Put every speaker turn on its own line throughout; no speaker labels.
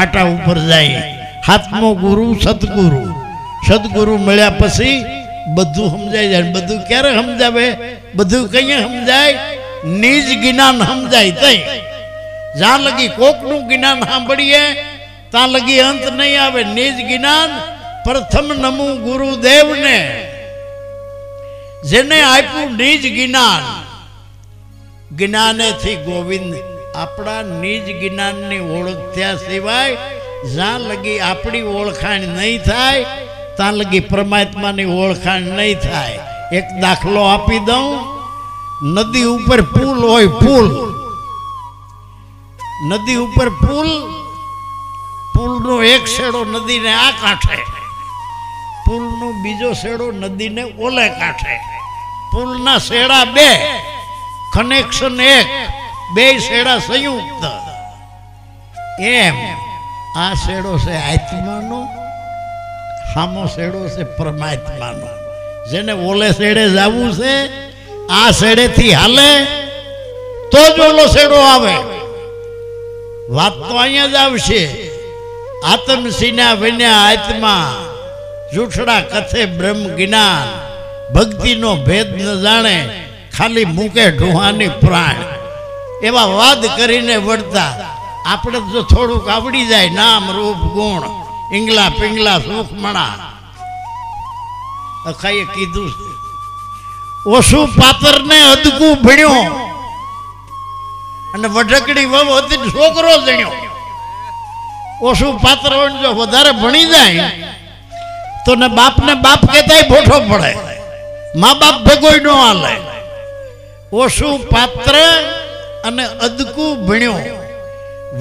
પાટા ઉપર જાય। હાથમો ગુરુ સદગુરુ, સદગુરુ મળ્યા પછી બધું સમજાઈ જાય। બધું ક્યારે સમજાવે? બધું કઈ સમજાય? નિજ જ્ઞાન સમજાય તઈ। જ્યાં લગી કોકનું જ્ઞાન સાંભળીએ ત્યાં લગી અંત નહીં આવે। નિજ જ્ઞાન પ્રથમ નમું ગુરુદેવને, જેને આપ્યું નિજ જ્ઞાન। જ્ઞાનેથી ગોવિંદ, આપણા નિજ જ્ઞાનની ઓળખ થયા સિવાય જ્યાં લગી આપણી ઓળખાણ નહીં થાય ત્યાં લગી પરમાત્માની ઓળખાણ નહીં થાય। એક દાખલો આપી દઉં। નદી ઉપર પુલ હોય, પુલ, નદી ઉપર પુલ, પુલનો એક છેડો નદીને આ કાંઠે, પુલનો બીજો છેડો નદીને ઓલે કાંઠે। પુલના છેડા બે, કનેક્શન એક, બે છેડા સંયુક્ત। એમ આ છેડો છે આત્માનો, સામો છેડો છે પરમાત્માનો। જેને ઓલે છેડે જવું છે આ છેડેથી હાલે તો જ ઓલો છેડો આવે। વાત તો અહીંયા જ આવશે। આત્મ સીના વિના આત્મા, જૂઠડા કથે બ્રહ્મ જ્ઞાન। ભક્તિનો ભેદ ન જાણે, ખાલી મૂકે ઢુહાની પ્રાણ। એવા વાદ કરીને વળતા આપણે જો થોડુંક આવડી જાય, નામ રૂપ ગુણ ઈંગલા પિંગલા સુખમણા। અખાઈએ કીધું છે, ઓછું પાતરને અદકું ભણ્યો અને વઢકડી વહુ હતી છોકરો જણ્યો। ઓછું પાત્ર હોય જો વધારે ભણી જાય તો ને બાપને બાપ કહેતાય ભોઠો પડે, મા બાપ ભેગોય ન હાલે। ઓછું પાત્ર અને અદકું ભણ્યો,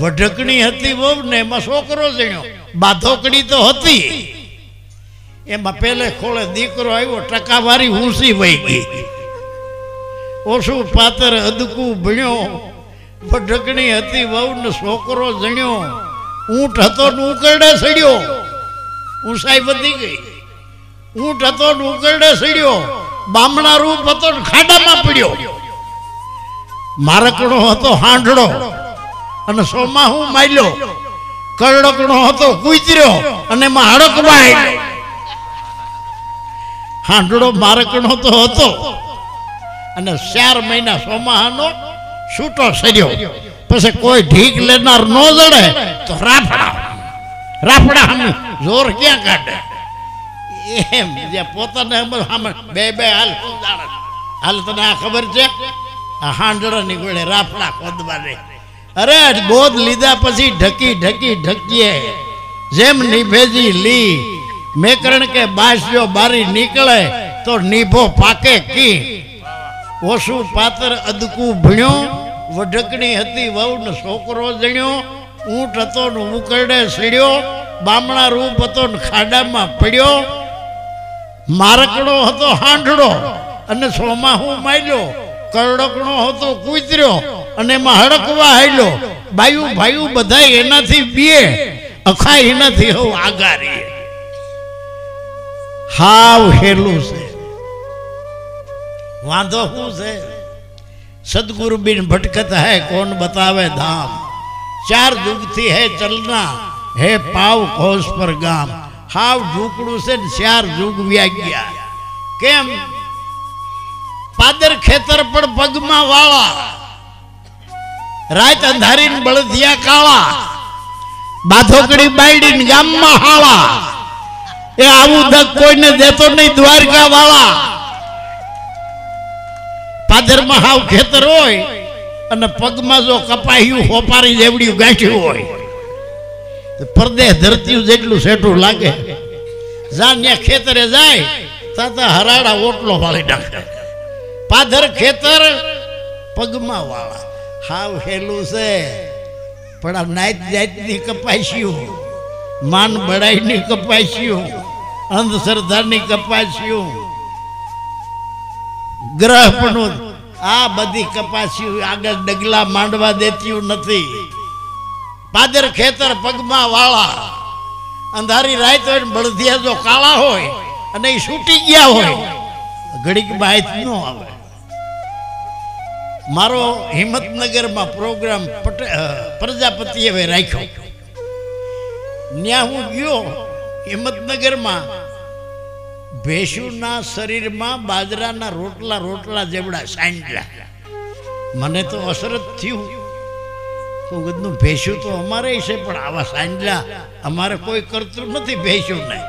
વઢકણી હતી વહુ ને એમાં છોકરો જણ્યો। બાધોકડી તો હતી, એમાં પેલે ખોળે દીકરો આવ્યો, ટકાવારી ઊંચી વહી ગઈ। ઓછું પાત્ર અદકું ભણ્યો, વઢકણી હતી વહુ ને છોકરો જણ્યો। ઊંટ હતો ને ઉકરડે સડ્યો, ઊંચાઈ વધી ગઈ। ઊંટ હતો ને ઉકરડે સડ્યો, બામણા રૂપ હતો ને ખાડામાં પડ્યો। મારકણો હતો હાંડળો અને સોમાહું માલ્યો। કરડકણો હતો કૂતર્યો અને એમાં હડકવા આવ્યો। હાંડળો મારકણો તો હતો અને 4 મહિના સોમાહાનો છૂટો સર્યો। પછી કોઈ ઢીક લેનાર ન જડે તો રાફડા, રાફડા જોર ક્યાં કાઢે? એમ જે પોતાને બે બે હાલ હાલ તને આ ખબર છે? આ હાંડળા નીકળે રાફડા ખોદવાને। અરે ગોદ લીધા પછી ઢકી ઢકી ઢકીએ, જેમ નિભેજી લી મેકરણ કે બાસ્યો બારી નીકળે તો નીભો પાકે કી। ઓછું પાત્ર અદકું ભણ્યો, વઢકણી હતી વહુ ને છોકરો જણ્યો। ઊંટ હતો ને ઉકરડે સડ્યો, બામણા રૂપ હતો ને ખાડામાં પડ્યો। મારકડો હતો હાંડળો અને સોમાહું માલ્યો। કરડકણો હતો કૂતર્યો અને એમાં હડકવા હાલ્યો। બાયું ભાયું બધા એનાથી બીએ, અખાય એનાથી હવ આગારી। હાવ હેલું છે। વાંધો શું છે? सदगुरु बिन भटकत है कौन बतावे धाम। 4 युग थी है चलना, है पाव कोस पर गाम। हाव ढूकड़ू से 4 युग व्या गया। केम? पादर खेतर पर पगमा वाला, रात अंधारी बळदिया काला, बाधोकड़ी बाईडी गाम में हाला। ए आवू धक कोई ने देतो नहीं द्वारका वाला। पादर में हाव खेतर होय अने पग में जो कपाह्यू होपारी जेवड़ी गांठ्यू होय तो परदेह धरती जेटलू सेठू लागे। जान्या खेतरे जाय ताता हराड़ा ओटलो वाली नाखे। पादर खेतर पगमा वाला हाव हेलू से पण आ नाइत जातनी कपास्यू, मान बड़ाईनी कपास्यू, अंधश्रद्धानी कपास्यू, ग्रह पण आ बधी कपास्यू आगे डगला मांडवा देती नथी। पादर खेतर पगमा वाला, अंधारी रात होय बळदिया जो काला होय अने ई छूटी गया होय घड़ीक बात न आवे। मारो हिम्मतनगर में प्रोग्राम प्रजापति ए राख्यो। ત્યાં હું ગયો હિંમતનગરમાં, ભેંસુના શરીરમાં બાજરાના રોટલા રોટલા જેવડા સાંજલા. મને તો અસર જ થયું, કદનું ભેંસું તો અમારે છે, પણ આવા સાંજલા અમારે કોઈ કરતું નથી ભેંસું નહીં.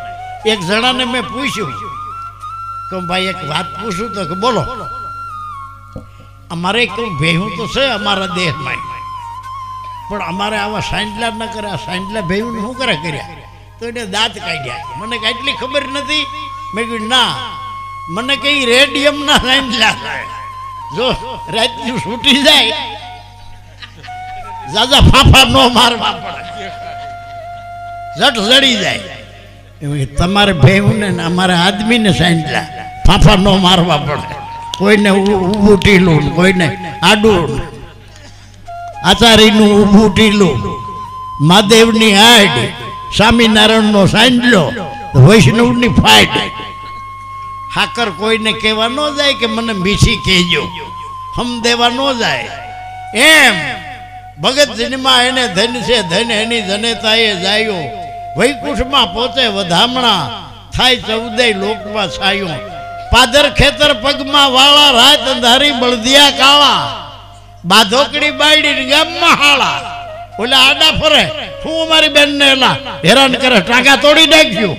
એક જણાને મેં પૂછ્યું કે ભાઈ એક વાત પૂછું, તો કે બોલો. અમારે કહું ભેહું તો છે અમારા દેહમાં, પણ અમારે આવા સાંજલા ન કરે. આ સાંજલા ભેહું શું કરે કર્યા? તો એને દાંત કાઢ્યા. મને કાંઈ ખબર નથી. મેં કહ્યું ના, મને કઈ રેડિયમના સાંજલા જો રાતનું છૂટી જાય, જાજા ફાફા નો મારવા પડે, જટ જડી જાય. તમારે ભેહું ને અમારે આદમીને સાંજલા ફાફા નો મારવા પડે. કોઈને ઊભું ઢીલું, કોઈને આડું, આચાર્યનું ઊભું ઢીલું, મહાદેવની હાડ, સ્વામિનારાયણનો સાંજલો, વૈષ્ણવની ફાટ. હાકર કોઈને કહેવા ન જાય કે મને મીઠી કહેજો, હમ દેવા ન જાય. એમ ભગત જન્મા એને ધન છે, ધન એની જનેતાએ જાયો. વૈકુંઠમાં પોતે વધામણા, થાય ચૌદય લોકમાં છાયો. પાદર ખેતર પગમાં વાળા, રાત અંધારી બળદિયા કાળા. બાધોકડી બાયડી ગામમાં હાળા. ઓલા આડા ફરે, હું અમારી બેન ને એલા હેરાન કરે, ટાંકા તોડી નાખ્યું.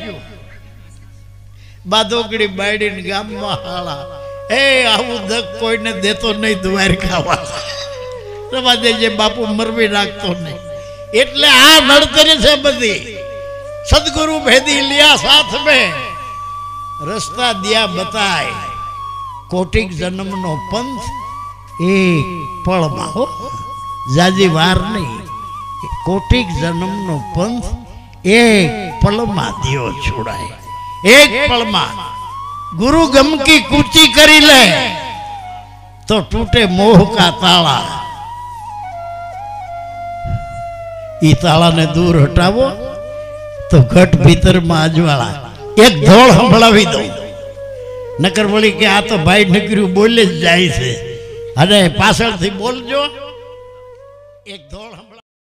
બાધોકડી બાયડી ગામમાં હાળા. એ આવું દક કોઈને દેતો નહીં દ્વારકાવા. રવા દેજે બાપુ, મરવી નાખતો નહીં. એટલે આ નડતરી છે બધી. સદગુરુ ભેદી લિયા સાથ में, રસ્તા દિયા બતાય. કોટિક જન્મનો પંથ એક પળમાં, હો જાજી વાર નહીં. કોટિક જન્મનો પંથ એક પળમાં દિયો છોડાય. એક પળમાં ગુરુ ગમકી કૂચી કરી લે તો તૂટે મોહ કા તાળા. ઈ તાળાને દૂર હટાવો તો ઘટ ભીતરમાં અજવાળા. એક ધોળ સંભળાવી દો, નકર વળી કે આ તો ભાઈ નીકળ્યું બોલે જ જાય છે. અને પાછળથી બોલજો, એક ધોળ